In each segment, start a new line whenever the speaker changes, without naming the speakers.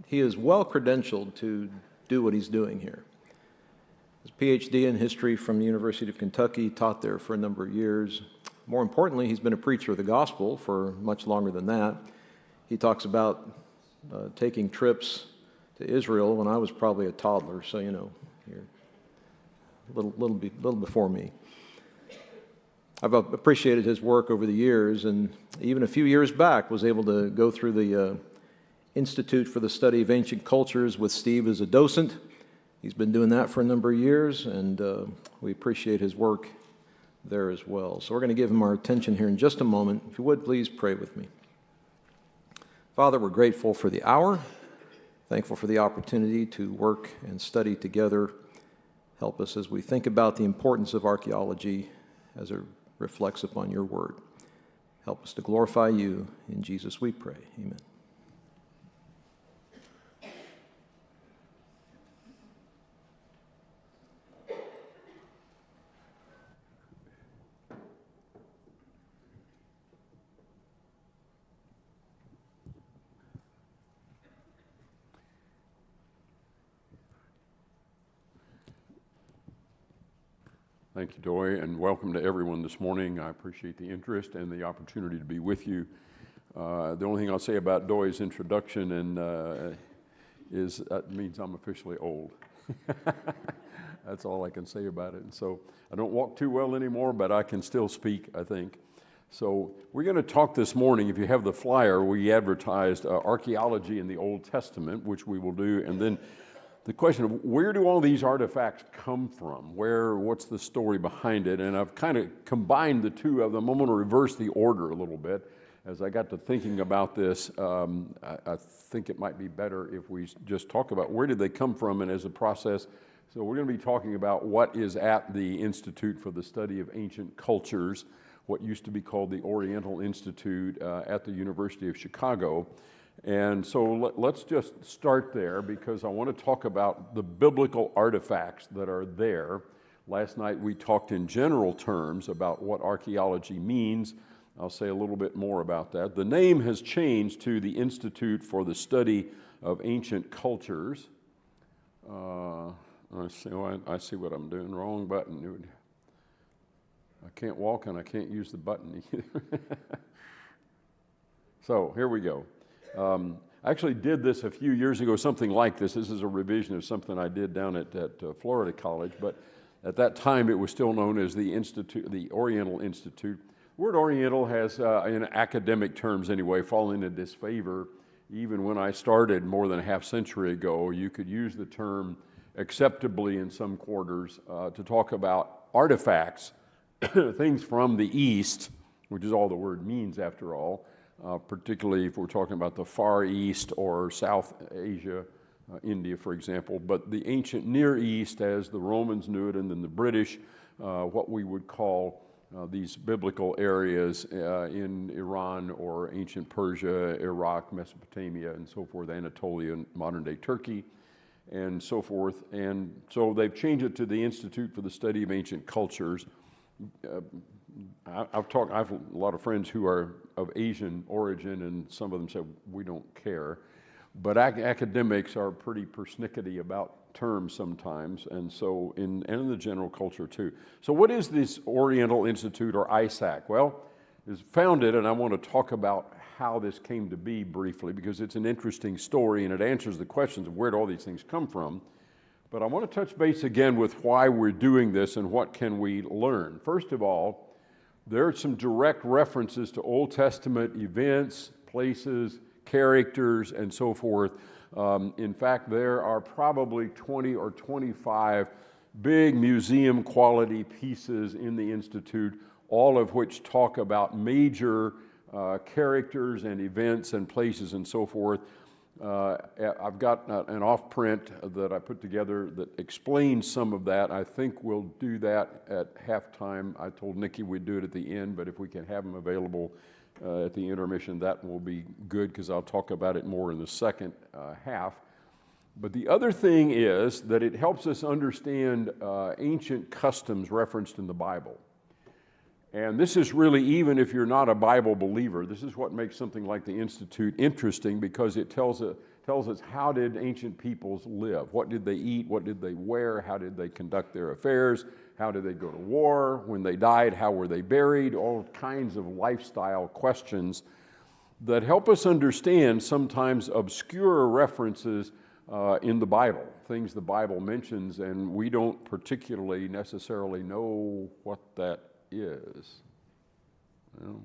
he is well credentialed to do what he's doing here. His PhD in history from the University of Kentucky, taught there for a number of years. More importantly, he's been a preacher of the gospel for much longer than that. He talks about taking trips to Israel when I was probably a toddler, so you know, you're a little before me. I've appreciated his work over the years, and even a few years back was able to go through the Institute for the Study of Ancient Cultures with Steve as a docent. He's been doing that for a number of years, and we appreciate his work there as well. So we're going to give him our attention here in just a moment. If you would, please pray with me. Father, we're grateful for the hour, thankful for the opportunity to work and study together. Help us as we think about the importance of archaeology as it reflects upon your word. Help us to glorify you. In Jesus we pray. Amen.
Thank you, Doy, and welcome to everyone this morning. I appreciate the interest and the opportunity to be with you. The only thing I'll say about Doy's introduction is that means I'm officially old. That's all I can say about it. And so I don't walk too well anymore, but I can still speak, I think. So we're going to talk this morning. If you have the flyer, we advertised archaeology in the Old Testament, which we will do, and then the question of where do all these artifacts come from? What's the story behind it? And I've kind of combined the two of them. I'm going to reverse the order a little bit. As I got to thinking about this, I think it might be better if we just talk about where did they come from and as a process. So we're going to be talking about what is at the Institute for the Study of Ancient Cultures, what used to be called the Oriental Institute at the University of Chicago. And so let's just start there because I want to talk about the biblical artifacts that are there. Last night we talked in general terms about what archaeology means. I'll say a little bit more about that. The name has changed to the Institute for the Study of Ancient Cultures. I see what I'm doing. Wrong button. I can't walk and I can't use the button either. So here we go. I actually did this a few years ago, something like this. This is a revision of something I did down at Florida College, but at that time it was still known as the Institute, the Oriental Institute. The word Oriental has, in academic terms anyway, fallen into disfavor. Even when I started more than a half century ago, you could use the term acceptably in some quarters to talk about artifacts, things from the East, which is all the word means after all. Particularly if we're talking about the Far East or South Asia, India, for example, but the ancient Near East as the Romans knew it, and then the British, what we would call these biblical areas in Iran or ancient Persia, Iraq, Mesopotamia, and so forth, Anatolia, and modern-day Turkey, and so forth. And so they've changed it to the Institute for the Study of Ancient Cultures. I have a lot of friends who are of Asian origin, and some of them say, we don't care. But academics are pretty persnickety about terms sometimes, and so in the general culture too. So what is this Oriental Institute, or ISAC? Well, it's founded, and I want to talk about how this came to be briefly, because it's an interesting story, and it answers the questions of where do all these things come from. But I want to touch base again with why we're doing this and what can we learn. First of all, there are some direct references to Old Testament events, places, characters, and so forth. In fact, there are probably 20 or 25 big museum quality pieces in the Institute, all of which talk about major characters and events and places and so forth. I've got an off-print that I put together that explains some of that. I think we'll do that at halftime. I told Nikki we'd do it at the end, but if we can have them available at the intermission, that will be good because I'll talk about it more in the second half. But the other thing is that it helps us understand ancient customs referenced in the Bible. And this is really, even if you're not a Bible believer, this is what makes something like the Institute interesting, because it tells tells us how did ancient peoples live? What did they eat? What did they wear? How did they conduct their affairs? How did they go to war? When they died, how were they buried? All kinds of lifestyle questions that help us understand sometimes obscure references in the Bible, things the Bible mentions, and we don't particularly necessarily know what that is. Well,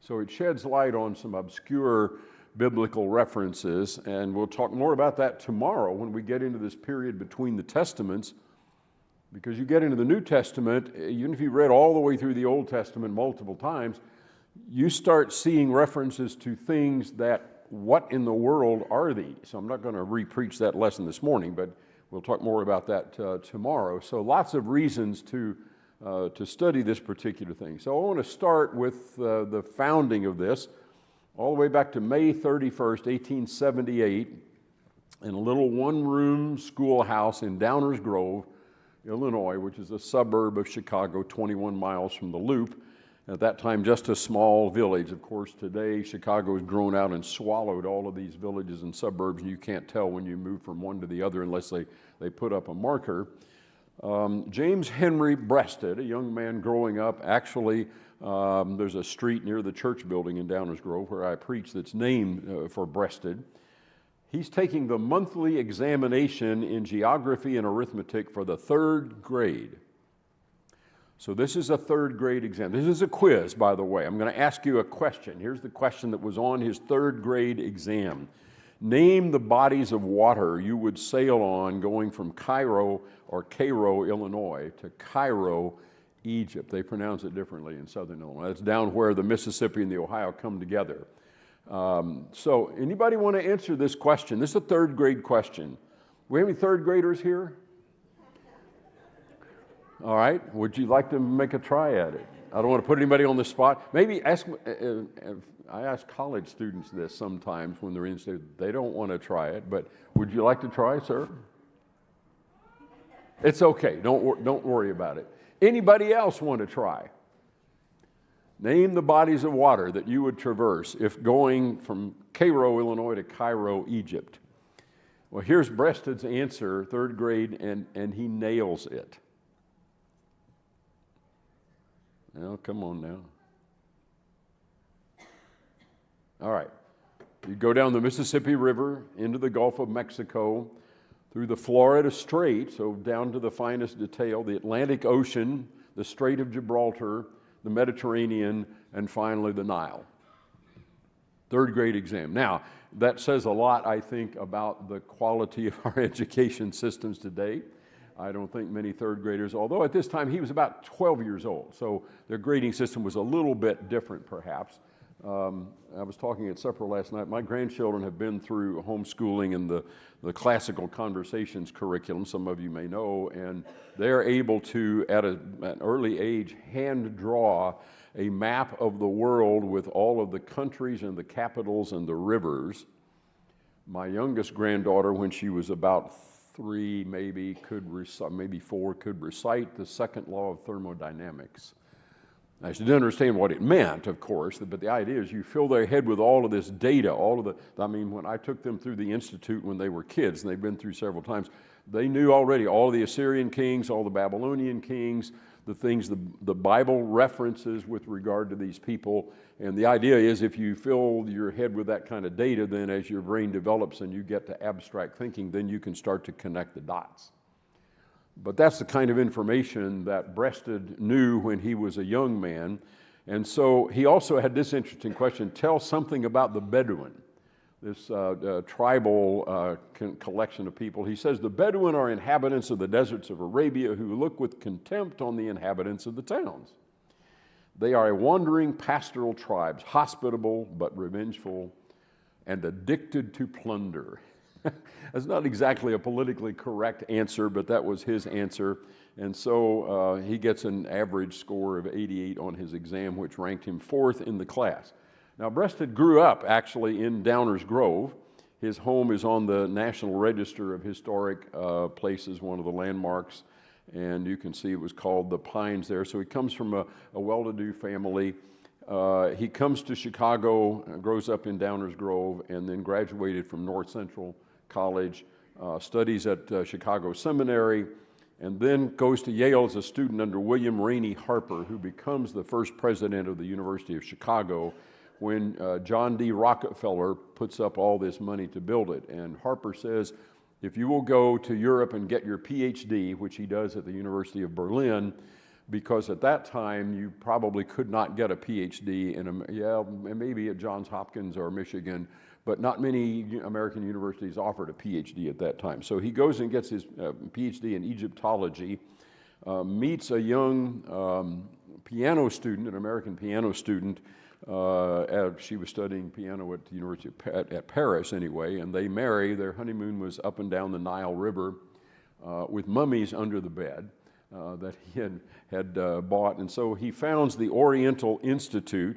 so it sheds light on some obscure biblical references, and we'll talk more about that tomorrow when we get into this period between the Testaments, because you get into the New Testament, even if you read all the way through the Old Testament multiple times, you start seeing references to things that, what in the world are these? So I'm not going to re-preach that lesson this morning, but we'll talk more about that tomorrow. So lots of reasons to study this particular thing. So I want to start with the founding of this, all the way back to May 31st, 1878, in a little one-room schoolhouse in Downers Grove, Illinois, which is a suburb of Chicago, 21 miles from the Loop. At that time, just a small village. Of course, today, Chicago has grown out and swallowed all of these villages and suburbs, and you can't tell when you move from one to the other unless they put up a marker. James Henry Breasted, a young man growing up, actually, there's a street near the church building in Downers Grove where I preach that's named for Breasted. He's taking the monthly examination in geography and arithmetic for the 3rd grade. So this is a 3rd grade exam. This is a quiz, by the way. I'm going to ask you a question. Here's the question that was on his 3rd grade exam. Name the bodies of water you would sail on going from Cairo, Illinois, to Cairo, Egypt. They pronounce it differently in southern Illinois. That's down where the Mississippi and the Ohio come together. So anybody want to answer this question? This is a 3rd grade question. We have any 3rd graders here? All right. Would you like to make a try at it? I don't want to put anybody on the spot. Maybe ask, I ask college students this sometimes when they're in state. They don't want to try it, but would you like to try, sir? It's okay. Don't worry about it. Anybody else want to try? Name the bodies of water that you would traverse if going from Cairo, Illinois to Cairo, Egypt. Well, here's Breasted's answer, 3rd grade, and he nails it. Well, come on now. All right. You go down the Mississippi River, into the Gulf of Mexico, through the Florida Strait, so down to the finest detail, the Atlantic Ocean, the Strait of Gibraltar, the Mediterranean, and finally the Nile. 3rd grade exam. Now, that says a lot, I think, about the quality of our education systems today. I don't think many 3rd graders, although at this time he was about 12 years old, so their grading system was a little bit different perhaps. I was talking at supper last night. My grandchildren have been through homeschooling and the classical conversations curriculum, some of you may know, and they're able to, at an early age, hand draw a map of the world with all of the countries and the capitals and the rivers. My youngest granddaughter, when she was about 3, maybe 4, could recite the 2nd law of thermodynamics. Now, she didn't understand what it meant, of course, but the idea is you fill their head with all of this data, when I took them through the Institute when they were kids, and they've been through several times, they knew already all the Assyrian kings, all the Babylonian kings, the things, the Bible references with regard to these people. And the idea is if you fill your head with that kind of data, then as your brain develops and you get to abstract thinking, then you can start to connect the dots. But that's the kind of information that Breasted knew when he was a young man. And so he also had this interesting question: tell something about the Bedouin, this tribal collection of people. He says, the Bedouin are inhabitants of the deserts of Arabia who look with contempt on the inhabitants of the towns. They are a wandering pastoral tribes, hospitable but revengeful and addicted to plunder. That's not exactly a politically correct answer, but that was his answer. And so he gets an average score of 88 on his exam, which ranked him 4th in the class. Now, Breasted grew up actually in Downers Grove. His home is on the National Register of Historic Places, one of the landmarks, and you can see it was called the Pines there. So he comes from a well-to-do family. He comes to Chicago, grows up in Downers Grove, and then graduated from North Central College, studies at Chicago Seminary, and then goes to Yale as a student under William Rainey Harper, who becomes the first president of the University of Chicago when John D. Rockefeller puts up all this money to build it. And Harper says, if you will go to Europe and get your PhD, which he does at the University of Berlin, because at that time you probably could not get a PhD maybe at Johns Hopkins or Michigan, but not many American universities offered a PhD at that time. So he goes and gets his PhD in Egyptology, meets a young piano student, an American piano student. She was studying piano at the University at Paris anyway, and they marry. Their honeymoon was up and down the Nile River with mummies under the bed that he had bought. And so he founds the Oriental Institute,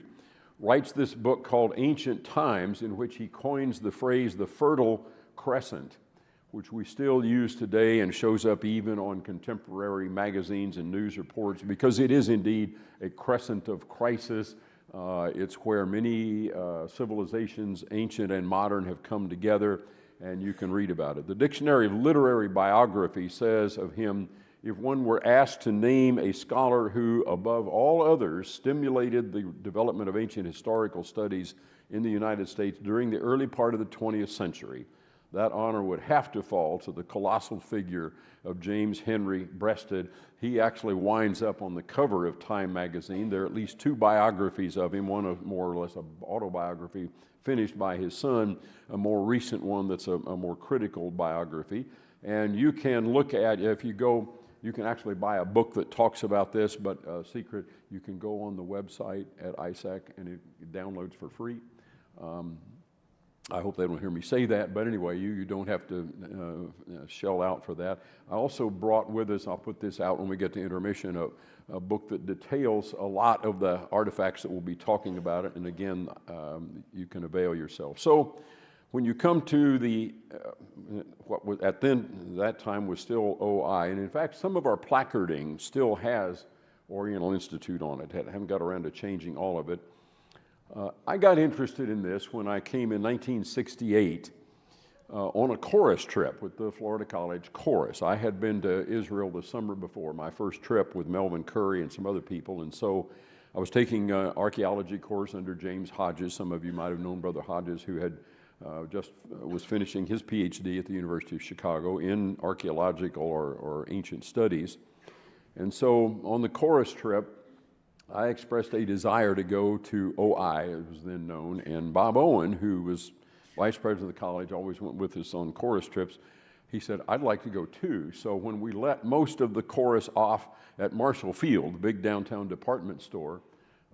writes this book called Ancient Times, in which he coins the phrase the Fertile Crescent, which we still use today and shows up even on contemporary magazines and news reports, because it is indeed a crescent of crisis. It's where many civilizations, ancient and modern, have come together, and you can read about it. The Dictionary of Literary Biography says of him, if one were asked to name a scholar who, above all others, stimulated the development of ancient historical studies in the United States during the early part of the 20th century, that honor would have to fall to the colossal figure of James Henry Breasted. He actually winds up on the cover of Time magazine. There are at least two biographies of him, one of more or less an autobiography finished by his son, a more recent one that's a more critical biography. And you can look at, if you go, you can actually buy a book that talks about this, but secret, you can go on the website at ISAC and it downloads for free. I hope they don't hear me say that, but anyway, you don't have to shell out for that. I also brought with us, I'll put this out when we get to intermission, a book that details a lot of the artifacts that we'll be talking about it, and again, you can avail yourself. So when you come to the, what was at then, that time was still OI, and in fact, some of our placarding still has Oriental Institute on it. I haven't got around to changing all of it. I got interested in this when I came in 1968 on a chorus trip with the Florida College Chorus. I had been to Israel the summer before, my first trip with Melvin Curry and some other people, and so I was taking an archaeology course under James Hodges. Some of you might have known Brother Hodges, who had just was finishing his PhD at the University of Chicago in archaeological or ancient studies. And so on the chorus trip, I expressed a desire to go to OI, as was then known, and Bob Owen, who was vice president of the college, always went with us on chorus trips. He said, I'd like to go too. So when we let most of the chorus off at Marshall Field, the big downtown department store,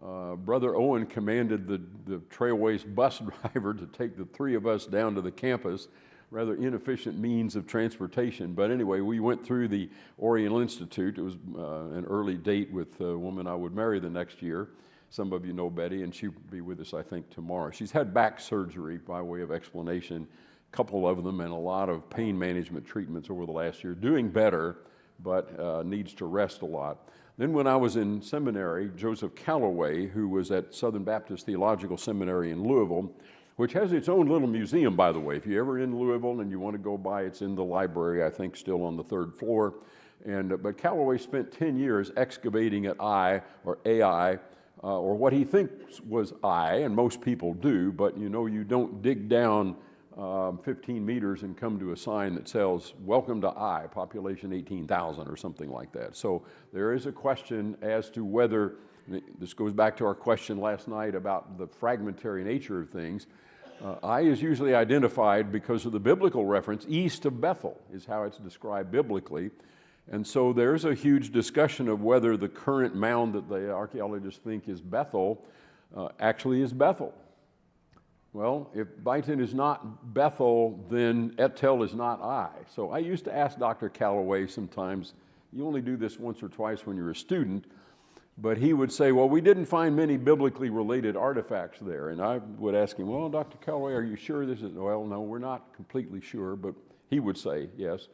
Brother Owen commanded the Trailways bus driver to take the three of us down to the campus, rather inefficient means of transportation. But anyway, we went through the Oriental Institute. It was an early date with a woman I would marry the next year. Some of you know Betty, and she'll be with us, I think, tomorrow. She's had back surgery, by way of explanation, a couple of them, and a lot of pain management treatments over the last year. Doing better, but needs to rest a lot. Then when I was in seminary, Joseph Calloway, who was at Southern Baptist Theological Seminary in Louisville, which has its own little museum, by the way. If you're ever in Louisville and you want to go by, it's in the library, I think still on the third floor. But Calloway spent 10 years excavating at AI, or what he thinks was I, and most people do, but you know, you don't dig down 15 meters and come to a sign that says, welcome to I, population 18,000 or something like that. So there is a question as to whether, this goes back to our question last night about the fragmentary nature of things. I is usually identified because of the biblical reference, east of Bethel is how it's described biblically. And so there's a huge discussion of whether the current mound that the archaeologists think is Bethel actually is Bethel. Well, if Byton is not Bethel, then Etel is not I. So I used to ask Dr. Calloway sometimes, you only do this once or twice when you're a student, but he would say, well, we didn't find many biblically related artifacts there. And I would ask him, well, Dr. Calloway, are you sure this is, well, no, we're not completely sure, but he would say, yes.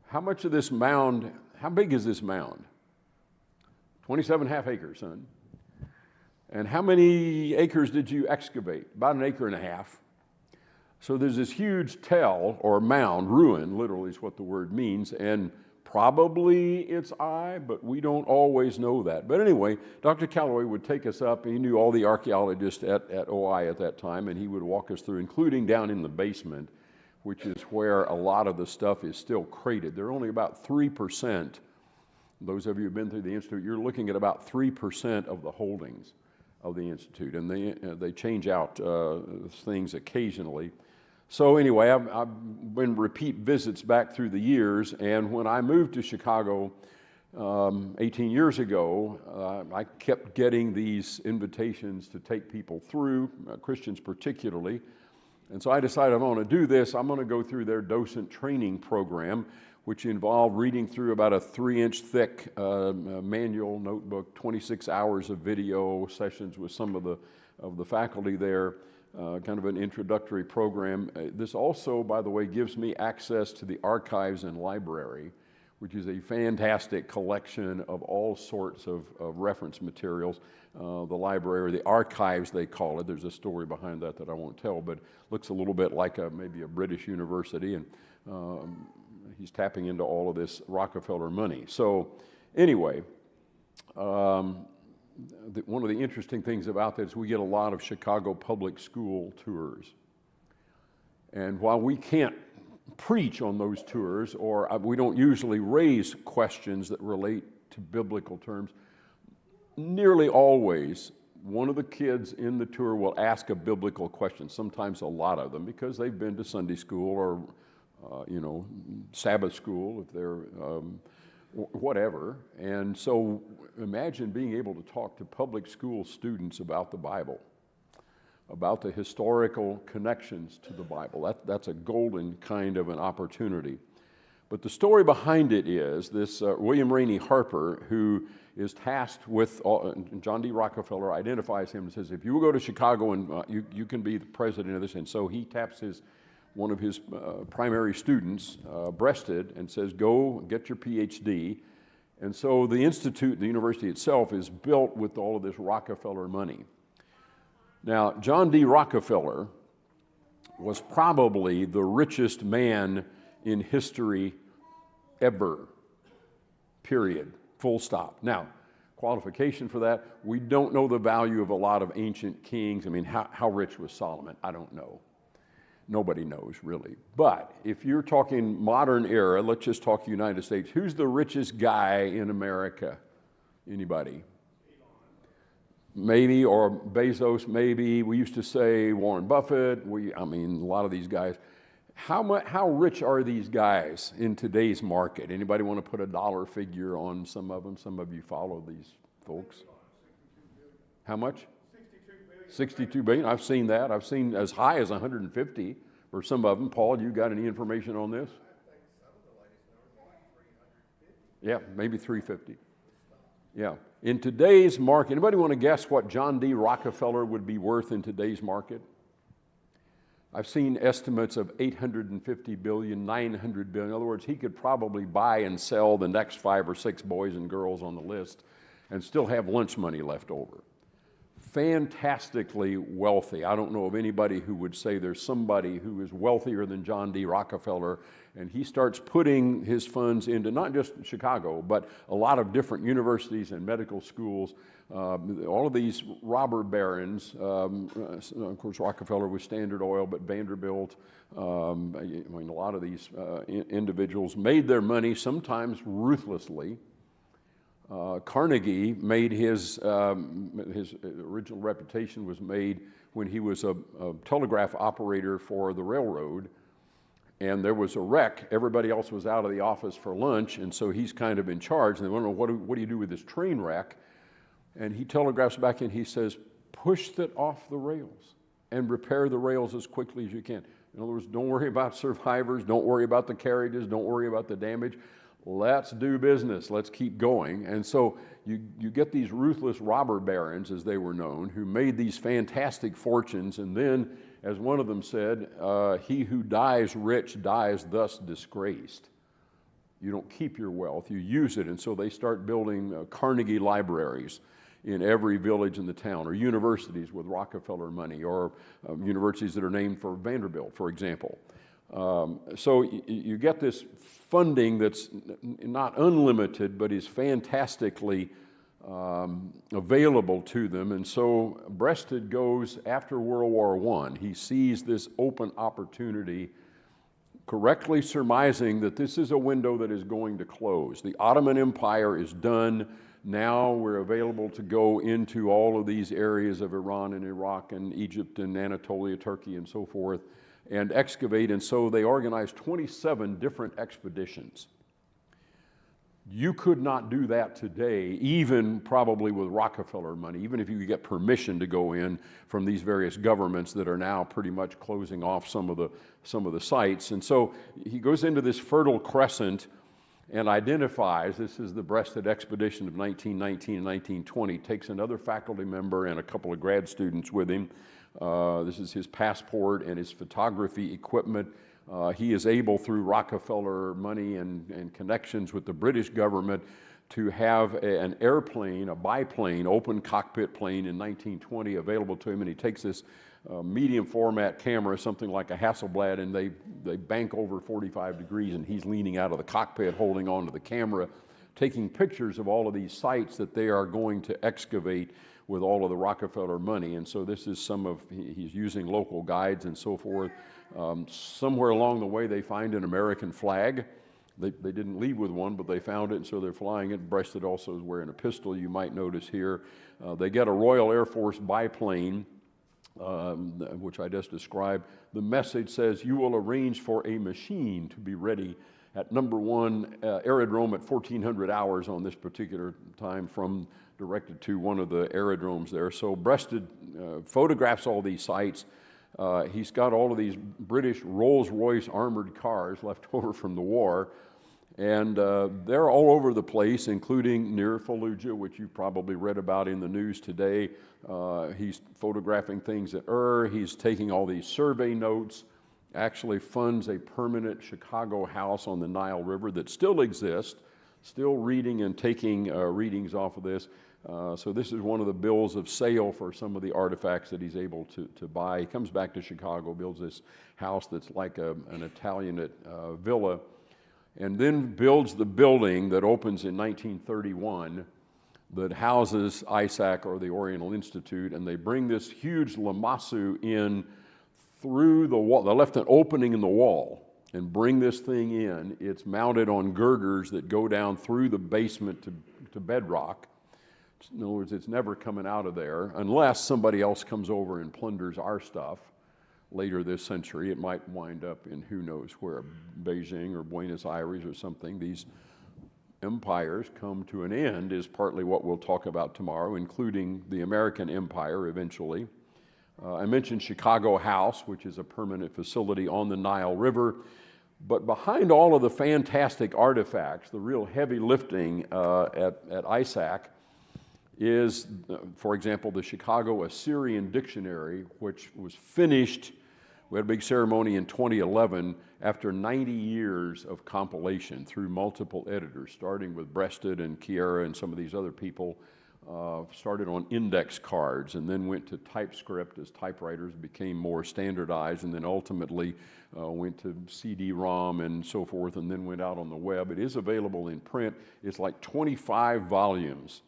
How much of this mound, how big is this mound? 27.5 acres, son. And how many acres did you excavate? About 1.5 acres. So there's this huge tell or mound, ruin, literally is what the word means, and probably it's but we don't always know that. But anyway, Dr. Calloway would take us up. He knew all the archaeologists at OI at that time, and he would walk us through, including down in the basement, which is where a lot of the stuff is still crated. They're only about 3%. Those of you who've been through the Institute, you're looking at about 3% of the holdings of the Institute, and they change out things occasionally. So anyway, I've been repeat visits back through the years, and when I moved to Chicago 18 years ago, I kept getting these invitations to take people through, Christians particularly, and so I decided I'm going to do this. I'm going to go through their docent training program, which involved reading through about a 3-inch thick manual notebook, 26 hours of video sessions with some of the faculty there. Kind of an introductory program. This also, by the way, gives me access to the archives and library, which is a fantastic collection of all sorts of reference materials. The library, or the archives they call it, there's a story behind that I won't tell, but looks a little bit like maybe a British university, and he's tapping into all of this Rockefeller money. So anyway, one of the interesting things about that is we get a lot of Chicago public school tours. And while we can't preach on those tours, or we don't usually raise questions that relate to biblical terms, nearly always one of the kids in the tour will ask a biblical question, sometimes a lot of them, because they've been to Sunday school or Sabbath school if they're whatever. And so imagine being able to talk to public school students about the Bible, about the historical connections to the Bible. That's a golden kind of an opportunity. But the story behind it is this William Rainey Harper, who is tasked with, John D. Rockefeller identifies him and says, if you will go to Chicago and you can be the president of this. And so he taps one of his primary students, Breasted, and says, go get your PhD. And so the institute, the university itself, is built with all of this Rockefeller money. Now, John D. Rockefeller was probably the richest man in history ever, period, full stop. Now, qualification for that, we don't know the value of a lot of ancient kings. I mean, how rich was Solomon? I don't know. Nobody knows, really. But if you're talking modern era, let's just talk United States. Who's the richest guy in America? Anybody? Maybe, or Bezos, maybe. We used to say Warren Buffett. A lot of these guys. How rich are these guys in today's market? Anybody want to put a dollar figure on some of them? Some of you follow these folks. How much? 62 billion. I've seen that. I've seen as high as 150 for some of them. Paul, you got any information on this?
I think some of the latest numbers are like 350.
Yeah, maybe 350. Yeah. In today's market, anybody want to guess what John D. Rockefeller would be worth in today's market? I've seen estimates of 850 billion, 900 billion. In other words, he could probably buy and sell the next 5 or 6 boys and girls on the list and still have lunch money left over. Fantastically wealthy. I don't know of anybody who would say there's somebody who is wealthier than John D. Rockefeller, and he starts putting his funds into not just Chicago, but a lot of different universities and medical schools. All of these robber barons, of course Rockefeller was Standard Oil, but Vanderbilt, a lot of these individuals made their money, sometimes ruthlessly. Carnegie made his original reputation was made when he was a telegraph operator for the railroad, and there was a wreck. Everybody else was out of the office for lunch, and so he's kind of in charge. And they want to know, what do you do with this train wreck? And he telegraphs back in, he says, push that off the rails and repair the rails as quickly as you can. In other words, don't worry about survivors, don't worry about the carriages, don't worry about the damage. Let's do business, let's keep going. And so you get these ruthless robber barons, as they were known, who made these fantastic fortunes, and then, as one of them said, he who dies rich dies thus disgraced. You don't keep your wealth, you use it. And so they start building Carnegie libraries in every village in the town, or universities with Rockefeller money, or universities that are named for Vanderbilt, for example. So you get this funding that's not unlimited, but is fantastically available to them. And so Breasted goes after World War I. He sees this open opportunity, correctly surmising that this is a window that is going to close. The Ottoman Empire is done. Now we're available to go into all of these areas of Iran and Iraq and Egypt and Anatolia, Turkey, and so forth, and excavate. And so they organized 27 different expeditions. You could not do that today, even probably with Rockefeller money, even if you could get permission to go in from these various governments that are now pretty much closing off some of the sites. And so he goes into this Fertile Crescent and identifies, this is the Breasted expedition of 1919 and 1920, takes another faculty member and a couple of grad students with him. This is his passport and his photography equipment. He is able, through Rockefeller money and connections with the British government, to have an airplane, a biplane, open cockpit plane in 1920 available to him, and he takes this medium format camera, something like a Hasselblad, and they bank over 45 degrees, and he's leaning out of the cockpit holding onto the camera, taking pictures of all of these sites that they are going to excavate with all of the Rockefeller money. And so this is he's using local guides and so forth. Somewhere along the way they find an American flag. They didn't leave with one, but they found it, and so they're flying it. Breasted also is wearing a pistol, you might notice here. They get a Royal Air Force biplane, which I just described. The message says, "You will arrange for a machine to be ready at number 1 aerodrome at 1400 hours on this particular time," directed to one of the aerodromes there. So Breasted photographs all these sites. He's got all of these British Rolls-Royce armored cars left over from the war, and they're all over the place, including near Fallujah, which you've probably read about in the news today. He's photographing things at He's taking all these survey notes, actually funds a permanent Chicago house on the Nile River that still exists, still reading and taking readings off of this. So this is one of the bills of sale for some of the artifacts that he's able to buy. He comes back to Chicago, builds this house that's like an Italian villa, and then builds the building that opens in 1931 that houses ISAC, or the Oriental Institute, and they bring this huge lamassu in through the wall. They left an opening in the wall and bring this thing in. It's mounted on girders that go down through the basement to bedrock. In other words, it's never coming out of there unless somebody else comes over and plunders our stuff later this century. It might wind up in who knows where, Beijing or Buenos Aires or something. These empires come to an end is partly what we'll talk about tomorrow, including the American Empire eventually. I mentioned Chicago House, which is a permanent facility on the Nile River. But behind all of the fantastic artifacts, the real heavy lifting at ISAC, is, for example, the Chicago Assyrian Dictionary, which was finished. We had a big ceremony in 2011 after 90 years of compilation through multiple editors, starting with Breasted and Kiera and some of these other people. Started on index cards and then went to TypeScript as typewriters became more standardized, and then ultimately went to CD-ROM and so forth, and then went out on the web. It is available in print. It's like 25 volumes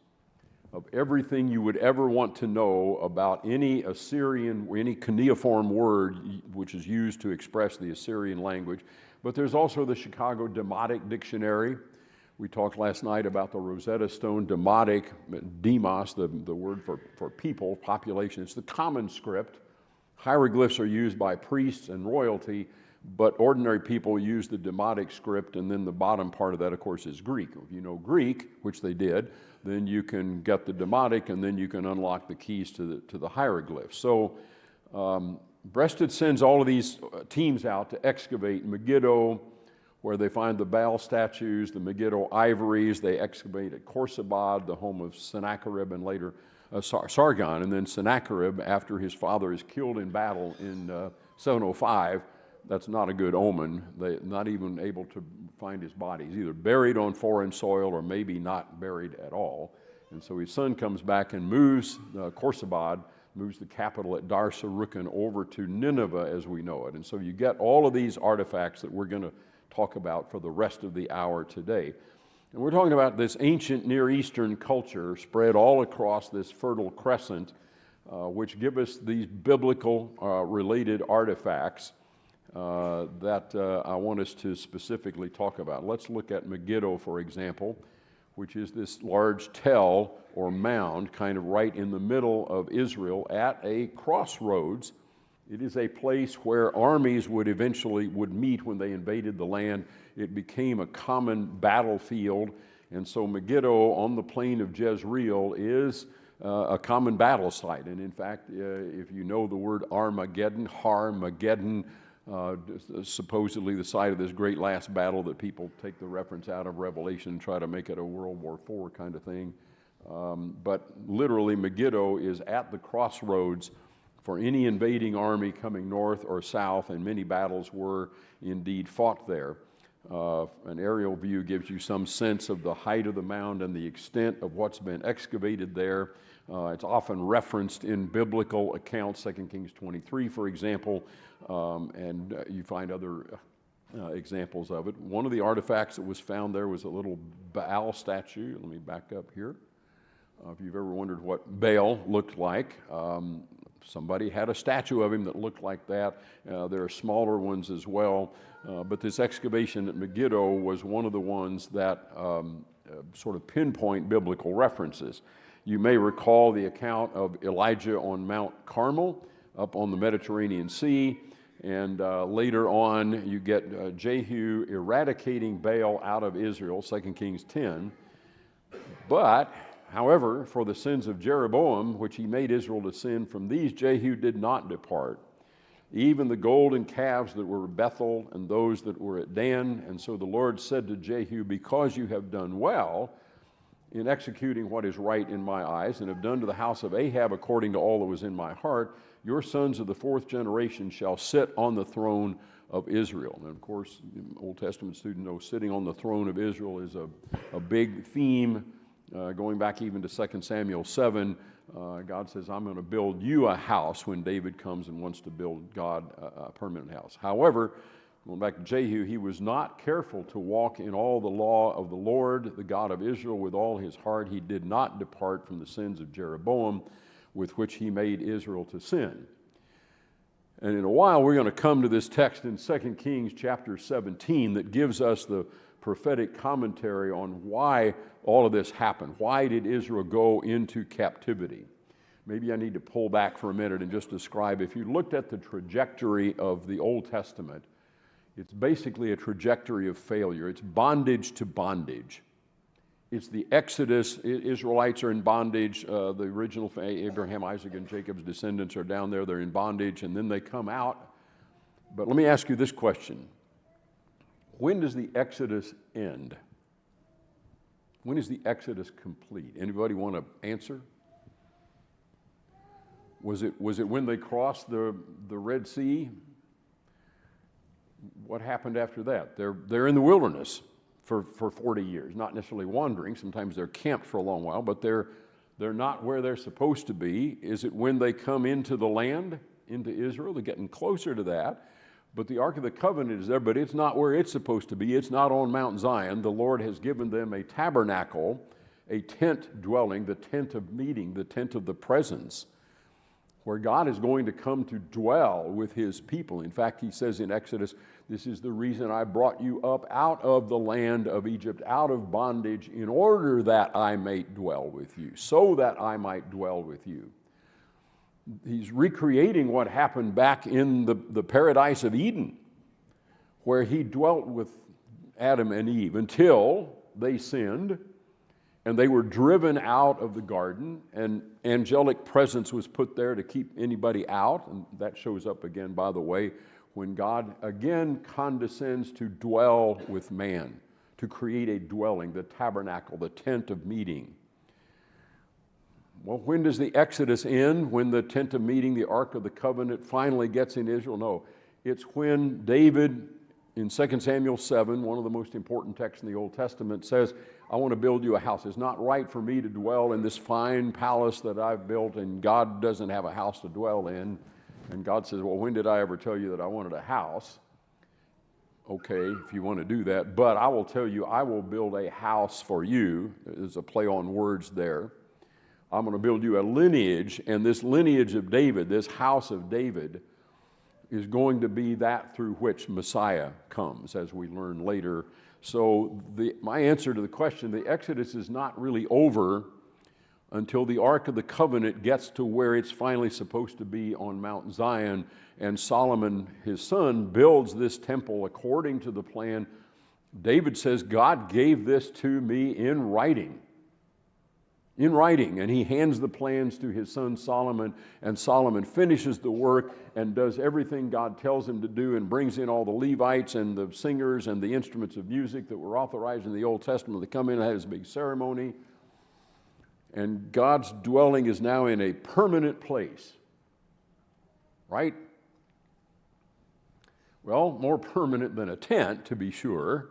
of everything you would ever want to know about any Assyrian, any cuneiform word which is used to express the Assyrian language. But there's also the Chicago Demotic Dictionary. We talked last night about the Rosetta Stone Demotic, demos, the word for people, population. It's the common script. Hieroglyphs are used by priests and royalty, but ordinary people use the Demotic script, and then the bottom part of that, of course, is Greek. If you know Greek, which they did, then you can get the Demotic, and then you can unlock the keys to the hieroglyphs. So Breasted sends all of these teams out to excavate Megiddo, where they find the Baal statues, the Megiddo ivories. They excavate at Khorsabad, the home of Sennacherib and later Sargon. And then Sennacherib, after his father is killed in battle in 705, that's not a good omen. They're not even able to find his body. He's either buried on foreign soil or maybe not buried at all. And so his son comes back and moves Khorsabad, moves the capital at Dar Sarukan over to Nineveh as we know it. And so you get all of these artifacts that we're going to talk about for the rest of the hour today. And we're talking about this ancient Near Eastern culture spread all across this Fertile Crescent, which give us these biblical related artifacts that I want us to specifically talk about. Let's look at Megiddo, for example, which is this large tell or mound kind of right in the middle of Israel at a crossroads. It is a place where armies would meet when they invaded the land. It became a common battlefield, and so Megiddo on the plain of Jezreel is a common battle site. And in fact, if you know the word Armageddon, Har-Mageddon, supposedly the site of this great last battle that people take the reference out of Revelation and try to make it a World War IV kind of thing. But literally Megiddo is at the crossroads for any invading army coming north or south, and many battles were indeed fought there. An aerial view gives you some sense of the height of the mound and the extent of what's been excavated there. It's often referenced in biblical accounts, 2 Kings 23, for example, and you find other examples of it. One of the artifacts that was found there was a little Baal statue. Let me back up here. If you've ever wondered what Baal looked like, somebody had a statue of him that looked like that. There are smaller ones as well, but this excavation at Megiddo was one of the ones that sort of pinpoint biblical references. You may recall the account of Elijah on Mount Carmel up on the Mediterranean Sea, and later on you get Jehu eradicating Baal out of Israel, 2 Kings 10. But, however, for the sins of Jeroboam, which he made Israel to sin, from these Jehu did not depart. Even the golden calves that were at Bethel and those that were at Dan. And so the Lord said to Jehu, because you have done well in executing what is right in my eyes, and have done to the house of Ahab according to all that was in my heart, your sons of the fourth generation shall sit on the throne of Israel. And of course, Old Testament students know sitting on the throne of Israel is a big theme. Going back even to 2 Samuel 7, God says, I'm going to build you a house when David comes and wants to build God a permanent house. However, going back to Jehu, he was not careful to walk in all the law of the Lord, the God of Israel, with all his heart. He did not depart from the sins of Jeroboam, with which he made Israel to sin. And in a while, we're going to come to this text in 2 Kings chapter 17 that gives us the prophetic commentary on why all of this happened. Why did Israel go into captivity? Maybe I need to pull back for a minute and just describe, if you looked at the trajectory of the Old Testament, it's basically a trajectory of failure. It's bondage to bondage. It's the Exodus. Israelites are in bondage. The original Abraham, Isaac, and Jacob's descendants are down there. They're in bondage, and then they come out. But let me ask you this question. When does the Exodus end? When is the Exodus complete? Anybody want to answer? Was it when they crossed the Red Sea? What happened after that? They're in the wilderness for 40 years, not necessarily wandering. Sometimes they're camped for a long while, but they're not where they're supposed to be. Is it when they come into the land, into Israel? They're getting closer to that. But the Ark of the Covenant is there, but it's not where it's supposed to be. It's not on Mount Zion. The Lord has given them a tabernacle, a tent dwelling, the tent of meeting, the tent of the presence, where God is going to come to dwell with his people. In fact, he says in Exodus, this is the reason I brought you up out of the land of Egypt, out of bondage, in order that I may dwell with you, so that I might dwell with you. He's recreating what happened back in the paradise of Eden, where he dwelt with Adam and Eve until they sinned and they were driven out of the garden, and angelic presence was put there to keep anybody out. And that shows up again, by the way, when God again condescends to dwell with man, to create a dwelling, the tabernacle, the tent of meeting. Well, when does the Exodus end? When the tent of meeting, the Ark of the Covenant, finally gets in Israel? No, it's when David in 2 Samuel 7, one of the most important texts in the Old Testament, says, I want to build you a house. It's not right for me to dwell in this fine palace that I've built, and God doesn't have a house to dwell in. And God says, well, when did I ever tell you that I wanted a house? Okay, if you want to do that, but I will tell you, I will build a house for you. There's a play on words there. I'm going to build you a lineage, and this lineage of David, this house of David, is going to be that through which Messiah comes, as we learn later. So my answer to the question, the Exodus is not really over until the Ark of the Covenant gets to where it's finally supposed to be on Mount Zion, and Solomon, his son, builds this temple according to the plan. David says, God gave this to me in writing, and he hands the plans to his son Solomon, and Solomon finishes the work and does everything God tells him to do and brings in all the Levites and the singers and the instruments of music that were authorized in the Old Testament. They come in and have this big ceremony, and God's dwelling is now in a permanent place, right? Well, more permanent than a tent, to be sure.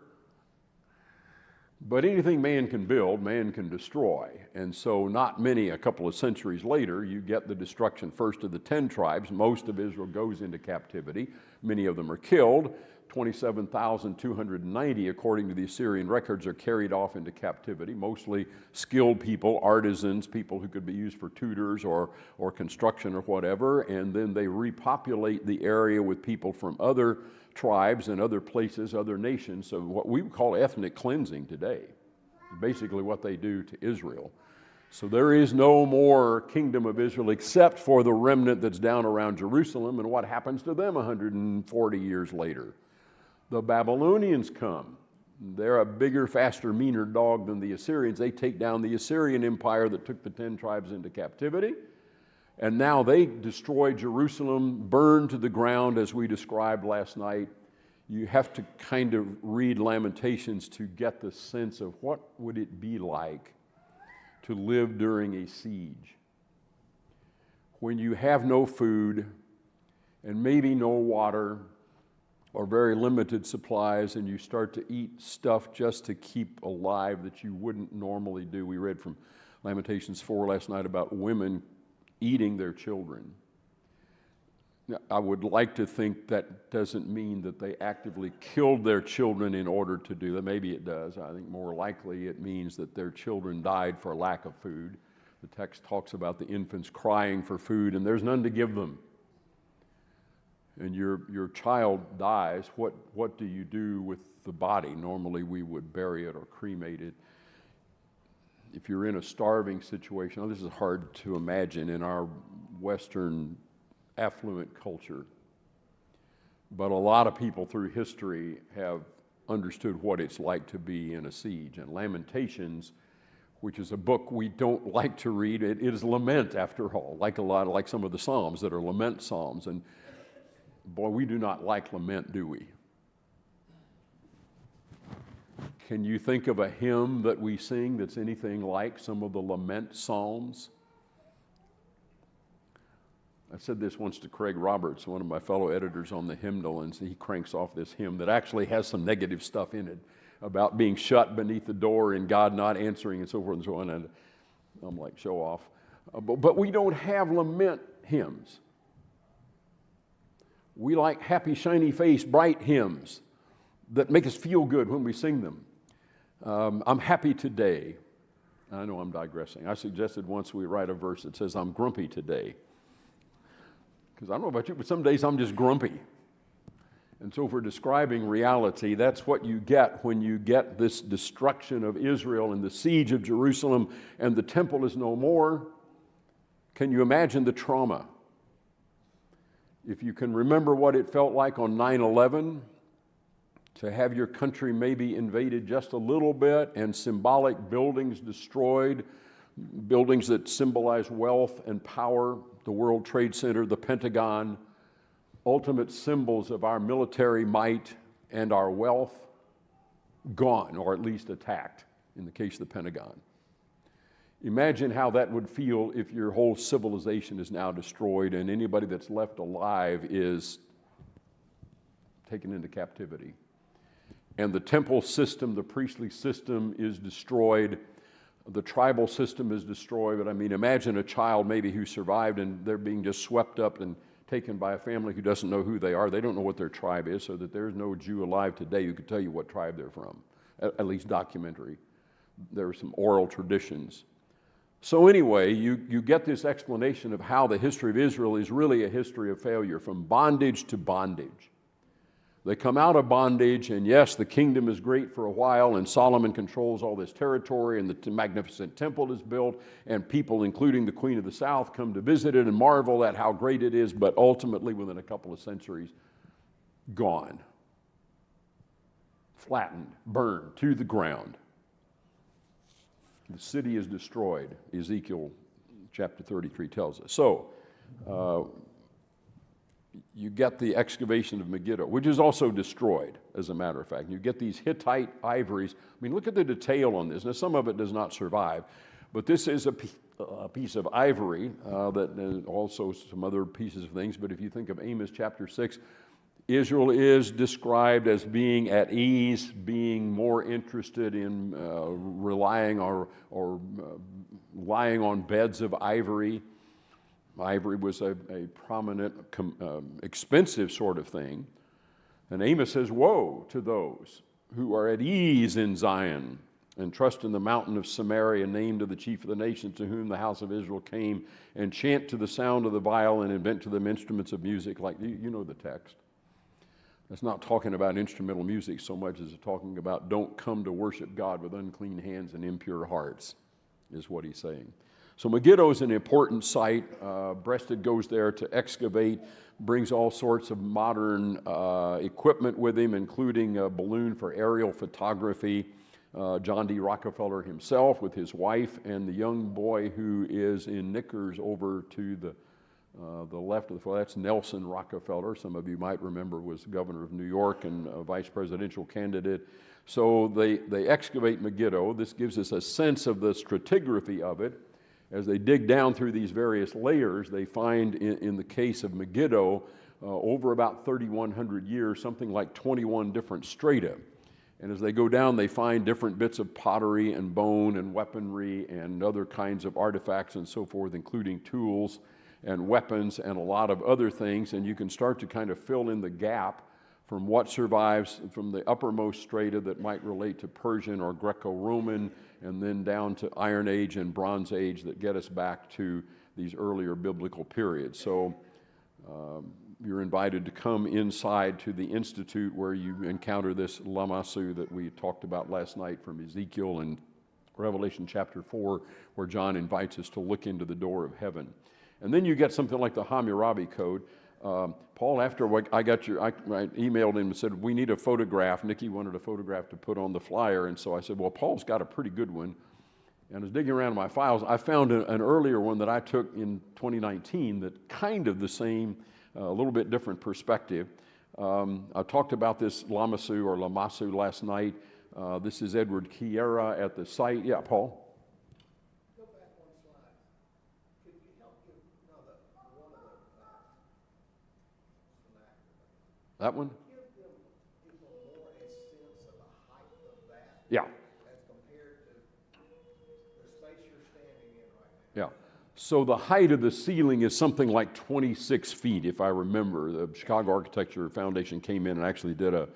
But anything man can build, man can destroy. And so not many, a couple of centuries later, you get the destruction first of the 10 tribes. Most of Israel goes into captivity. Many of them are killed. 27,290, according to the Assyrian records, are carried off into captivity, mostly skilled people, artisans, people who could be used for tutors or construction or whatever, and then they repopulate the area with people from other tribes and other places, other nations. So what we call ethnic cleansing today, basically what they do to Israel. So there is no more kingdom of Israel except for the remnant that's down around Jerusalem, and what happens to them 140 years later? The Babylonians come. They're a bigger, faster, meaner dog than the Assyrians. They take down the Assyrian Empire that took the 10 tribes into captivity. And now they destroy Jerusalem, burn to the ground, as we described last night. You have to kind of read Lamentations to get the sense of what would it be like to live during a siege, when you have no food and maybe no water or very limited supplies, and you start to eat stuff just to keep alive that you wouldn't normally do. We read from Lamentations 4 last night about women eating their children. Now, I would like to think that doesn't mean that they actively killed their children in order to do that. Maybe it does. I think more likely it means that their children died for lack of food. The text talks about the infants crying for food, and there's none to give them. And your child dies, what do you do with the body? Normally we would bury it or cremate it. If you're in a starving situation, this is hard to imagine in our Western affluent culture, but a lot of people through history have understood what it's like to be in a siege. And Lamentations, which is a book we don't like to read, it is lament after all, like some of the Psalms that are lament psalms. And boy, we do not like lament, do we? Can you think of a hymn that we sing that's anything like some of the lament psalms? I said this once to Craig Roberts, one of my fellow editors on the hymnal, and he cranks off this hymn that actually has some negative stuff in it about being shut beneath the door and God not answering and so forth and so on. And I'm like, show off. But we don't have lament hymns. We like happy, shiny face, bright hymns that make us feel good when we sing them. I'm happy today. I know I'm digressing. I suggested once we write a verse that says, I'm grumpy today. Because I don't know about you, but some days I'm just grumpy. And so if we're describing reality, that's what you get when you get this destruction of Israel and the siege of Jerusalem and the temple is no more. Can you imagine the trauma? If you can remember what it felt like on 9/11, to have your country maybe invaded just a little bit and symbolic buildings destroyed, buildings that symbolize wealth and power, the World Trade Center, the Pentagon, ultimate symbols of our military might and our wealth, gone, or at least attacked, in the case of the Pentagon. Imagine how that would feel if your whole civilization is now destroyed and anybody that's left alive is taken into captivity. and the temple system, the priestly system is destroyed. The tribal system is destroyed. But I mean, imagine a child maybe who survived and they're being just swept up and taken by a family who doesn't know who they are. They don't know what their tribe is, so that there's no Jew alive today who could tell you what tribe they're from, at least documentary. There are some oral traditions. So anyway, you get this explanation of how the history of Israel is really a history of failure, from bondage to bondage. They come out of bondage, and yes, the kingdom is great for a while, and Solomon controls all this territory, and the magnificent temple is built, and people, including the Queen of the South, come to visit it and marvel at how great it is, but ultimately, within a couple of centuries, gone. Flattened, burned to the ground. The city is destroyed, Ezekiel chapter 33 tells us. So, you get the excavation of Megiddo, which is also destroyed, as a matter of fact. You get these Hittite ivories. I mean, look at the detail on this. Now, some of it does not survive, but this is a piece of ivory that also some other pieces of things. But if you think of Amos chapter 6, Israel is described as being at ease, being more interested in relying or lying on beds of ivory. Ivory was a prominent, expensive sort of thing. And Amos says, woe to those who are at ease in Zion and trust in the mountain of Samaria, named of the chief of the nations, to whom the house of Israel came, and chant to the sound of the viol and invent to them instruments of music. Like, you know the text. It's not talking about instrumental music so much as it's talking about don't come to worship God with unclean hands and impure hearts, is what he's saying. So Megiddo is an important site. Breasted goes there to excavate, brings all sorts of modern equipment with him, including a balloon for aerial photography. John D. Rockefeller himself with his wife and the young boy who is in knickers over to the left of the photo. That's Nelson Rockefeller. Some of you might remember was governor of New York and a vice presidential candidate. So they excavate Megiddo. This gives us a sense of the stratigraphy of it. As they dig down through these various layers, they find, in the case of Megiddo, over about 3,100 years, something like 21 different strata. And as they go down, they find different bits of pottery and bone and weaponry and other kinds of artifacts and so forth, including tools and weapons and a lot of other things. And you can start to kind of fill in the gap from what survives from the uppermost strata that might relate to Persian or Greco-Roman, and then down to Iron Age and Bronze Age that get us back to these earlier biblical periods. So you're invited to come inside to the Institute where you encounter this Lamassu that we talked about last night from Ezekiel and Revelation chapter 4, where John invites us to look into the door of heaven. And then you get something like the Hammurabi Code. Paul, after I emailed him and said, we need a photograph. Nikki wanted a photograph to put on the flyer. And so I said, well, Paul's got a pretty good one. And I was digging around in my files. I found an earlier one that I took in 2019 that kind of the same, a little bit different perspective. I talked about this Lamassu last night. This is Edward Kiera at the site. Yeah, Paul? That one?
Give them people more a sense of the height of that.
Yeah.
As compared to the space you're standing in right now.
Yeah. So the height of the ceiling is something like 26 feet, if I remember. The Chicago Architecture Foundation came in and actually did a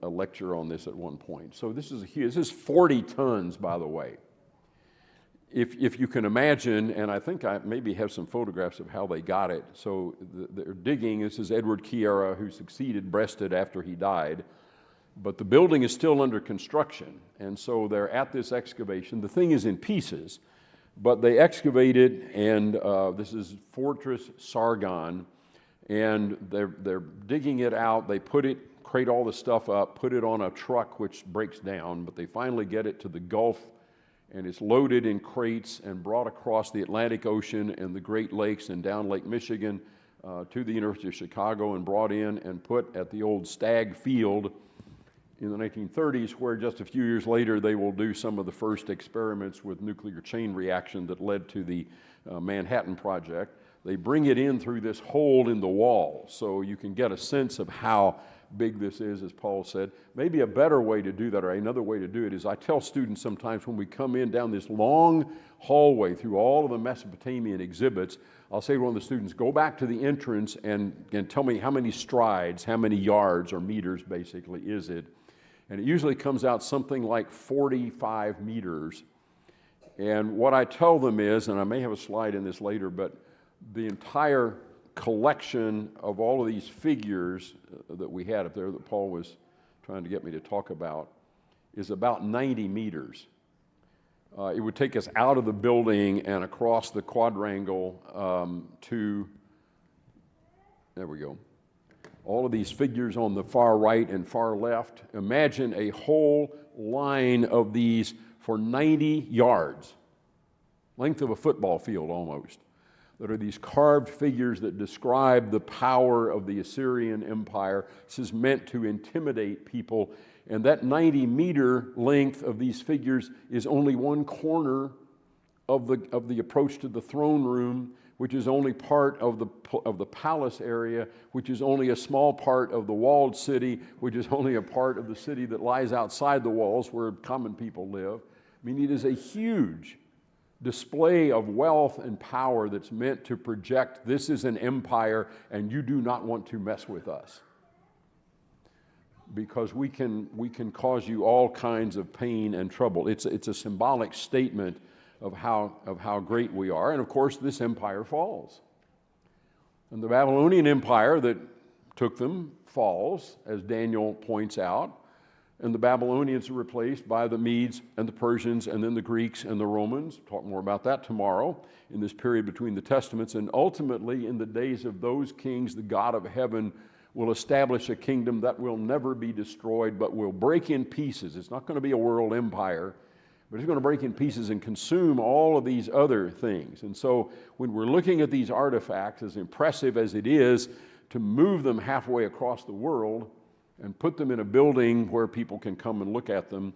lecture on this at one point. So this is huge. This is 40 tons, by the way. If you can imagine, and I think I maybe have some photographs of how they got it. So they're digging. This is Edward Kiera, who succeeded Breasted after he died. But the building is still under construction. And so they're at this excavation. The thing is in pieces, but they excavate it, and this is Fortress Sargon. And they're digging it out. They crate all the stuff up, put it on a truck, which breaks down. But they finally get it to the Gulf, and it's loaded in crates and brought across the Atlantic Ocean and the Great Lakes and down Lake Michigan to the University of Chicago and brought in and put at the old Stagg Field in the 1930s, where just a few years later they will do some of the first experiments with nuclear chain reaction that led to the Manhattan Project. They bring it in through this hole in the wall, so you can get a sense of how big this is, as Paul said. Maybe a better way to do that, or another way to do it, is I tell students sometimes when we come in down this long hallway through all of the Mesopotamian exhibits, I'll say to one of the students, go back to the entrance and tell me how many strides, how many yards or meters basically is it. And it usually comes out something like 45 meters. And what I tell them is, and I may have a slide in this later, but the entire collection of all of these figures that we had up there that Paul was trying to get me to talk about is about 90 meters. It would take us out of the building and across the quadrangle to, there we go, all of these figures on the far right and far left. Imagine a whole line of these for 90 yards, length of a football field almost, that are these carved figures that describe the power of the Assyrian Empire. This is meant to intimidate people. And that 90-meter length of these figures is only one corner of the approach to the throne room, which is only part of the palace area, which is only a small part of the walled city, which is only a part of the city that lies outside the walls where common people live. I mean, it is a huge display of wealth and power that's meant to project this is an empire and you do not want to mess with us, because we can cause you all kinds of pain and trouble. It's a symbolic statement of how great we are. And of course, this empire falls. And the Babylonian Empire that took them falls, as Daniel points out. And the Babylonians are replaced by the Medes and the Persians and then the Greeks and the Romans. Talk more about that tomorrow in this period between the Testaments. And ultimately, in the days of those kings, the God of heaven will establish a kingdom that will never be destroyed, but will break in pieces. It's not going to be a world empire, but it's going to break in pieces and consume all of these other things. And so when we're looking at these artifacts, as impressive as it is to move them halfway across the world and put them in a building where people can come and look at them,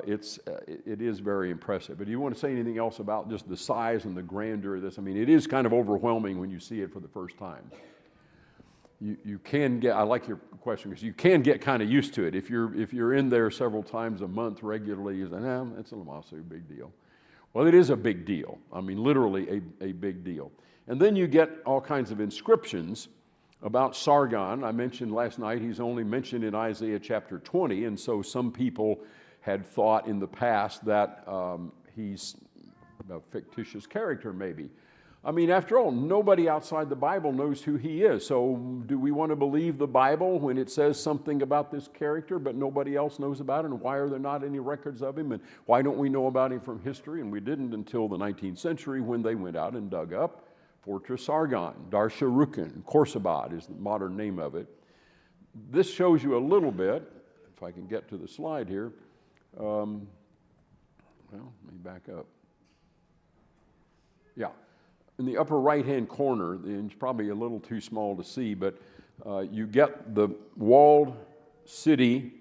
it is very impressive. But do you want to say anything else about just the size and the grandeur of this? I mean, it is kind of overwhelming when you see it for the first time. You can get, I like your question, because you can get kind of used to it. If you're in there several times a month regularly, you say, it's a Lamassu, big deal. Well, it is a big deal. I mean, literally a big deal. And then you get all kinds of inscriptions about Sargon. I mentioned last night he's only mentioned in Isaiah chapter 20, and so some people had thought in the past that he's a fictitious character maybe. I mean, after all, nobody outside the Bible knows who he is. So do we want to believe the Bible when it says something about this character, but nobody else knows about it? And why are there not any records of him? And why don't we know about him from history? And we didn't until the 19th century when they went out and dug up Fortress Sargon. Dar Sharrukin, Khorsabad is the modern name of it. This shows you a little bit, if I can get to the slide here. Well, let me back up. Yeah. In the upper right-hand corner, it's probably a little too small to see, but you get the walled city,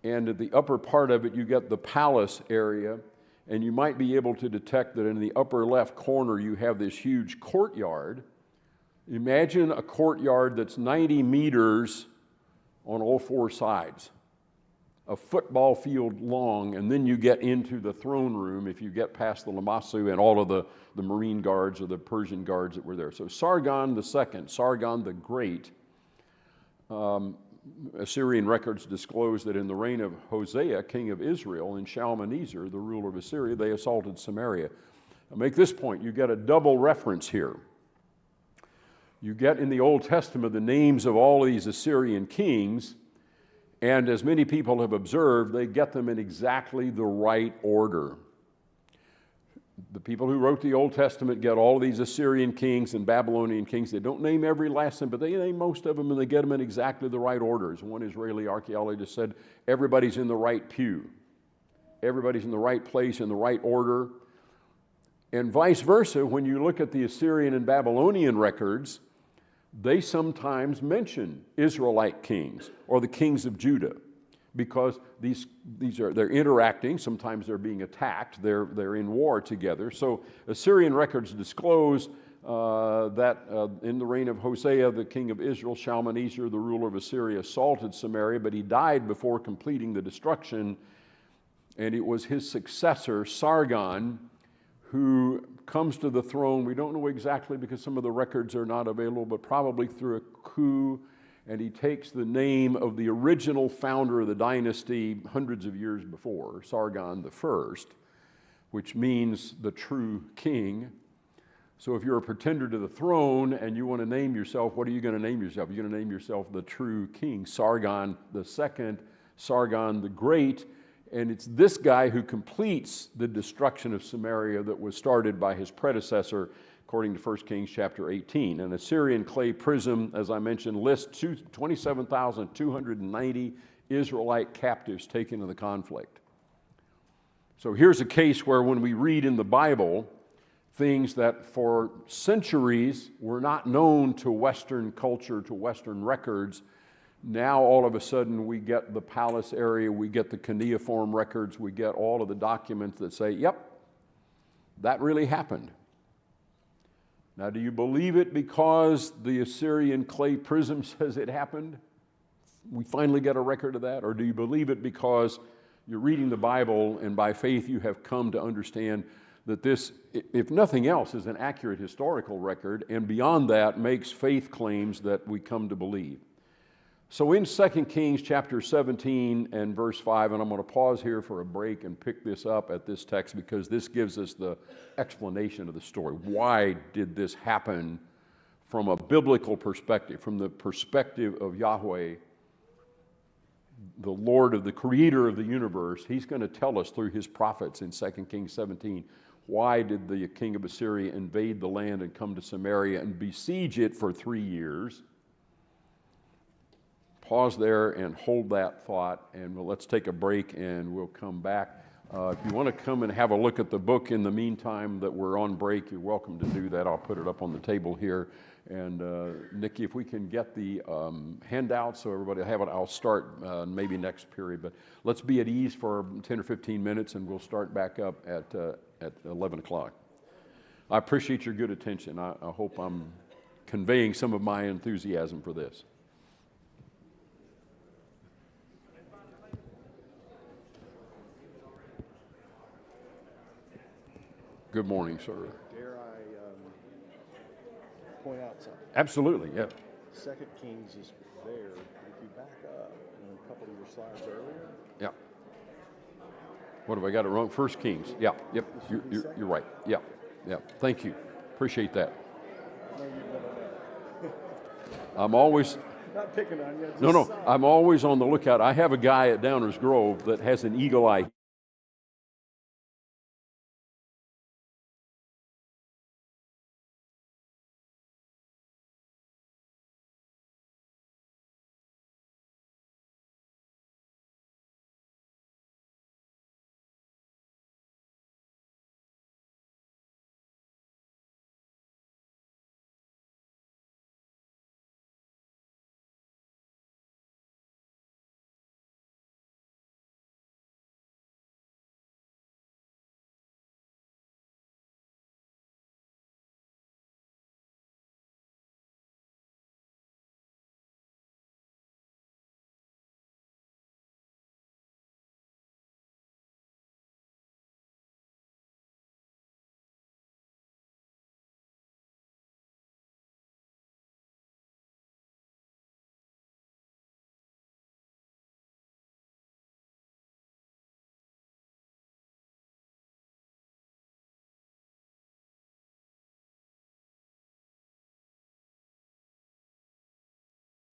and at the upper part of it, you get the palace area, and you might be able to detect that in the upper left corner, you have this huge courtyard. Imagine a courtyard that's 90 meters on all four sides, a football field long, and then you get into the throne room if you get past the Lamassu and all of the Marine guards or the Persian guards that were there. So Sargon II, Sargon the Great, Assyrian records disclose that in the reign of Hosea, king of Israel, and Shalmaneser, the ruler of Assyria, they assaulted Samaria. I'll make this point. You get a double reference here. You get in the Old Testament the names of all of these Assyrian kings, and as many people have observed, they get them in exactly the right order. The people who wrote the Old Testament get all of these Assyrian kings and Babylonian kings. They don't name every last one, but they name most of them, and they get them in exactly the right orders. One Israeli archaeologist said, everybody's in the right pew. Everybody's in the right place, in the right order. And vice versa, when you look at the Assyrian and Babylonian records, they sometimes mention Israelite kings or the kings of Judah, because they're interacting. Sometimes they're being attacked. They're in war together. So Assyrian records disclose in the reign of Hosea, the king of Israel, Shalmaneser, the ruler of Assyria, assaulted Samaria, but he died before completing the destruction. And it was his successor, Sargon, who comes to the throne. We don't know exactly because some of the records are not available, but probably through a coup. And he takes the name of the original founder of the dynasty hundreds of years before, Sargon I, which means the true king. So if you're a pretender to the throne and you want to name yourself, what are you going to name yourself? You're going to name yourself the true king, Sargon II, Sargon the Great. And it's this guy who completes the destruction of Samaria that was started by his predecessor, according to 1 Kings chapter 18. An Assyrian clay prism, as I mentioned, lists 27,290 Israelite captives taken in the conflict. So here's a case where when we read in the Bible things that for centuries were not known to Western culture, to Western records, now all of a sudden we get the palace area, we get the cuneiform records, we get all of the documents that say, yep, that really happened. Now, do you believe it because the Assyrian clay prism says it happened? We finally get a record of that? Or do you believe it because you're reading the Bible and by faith you have come to understand that this, if nothing else, is an accurate historical record, and beyond that makes faith claims that we come to believe? So in 2 Kings chapter 17 and verse 5, and I'm going to pause here for a break and pick this up at this text because this gives us the explanation of the story. Why did this happen from a biblical perspective, from the perspective of Yahweh, the Lord of the creator of the universe? He's going to tell us through his prophets in 2 Kings 17, why did the king of Assyria invade the land and come to Samaria and besiege it for 3 years? Pause there and hold that thought, and let's take a break and we'll come back. If you want to come and have a look at the book in the meantime that we're on break, you're welcome to do that. I'll put it up on the table here. And Nikki, if we can get the handout so everybody will have it, I'll start maybe next period. But let's be at ease for 10 or 15 minutes and we'll start back up at 11 o'clock. I appreciate your good attention. I hope I'm conveying some of my enthusiasm for this. Good morning, sir.
Dare I point out something?
Absolutely, yeah.
2 Kings is there. If you back up a couple of your slides earlier.
Yeah. What have I got it wrong? 1 Kings. Yeah, yep. You're right. Yeah, yeah. Thank you. Appreciate that.
I know you've been on that.
I'm always...
Not picking on you.
No, I'm always on the lookout. I have a guy at Downers Grove that has an eagle eye.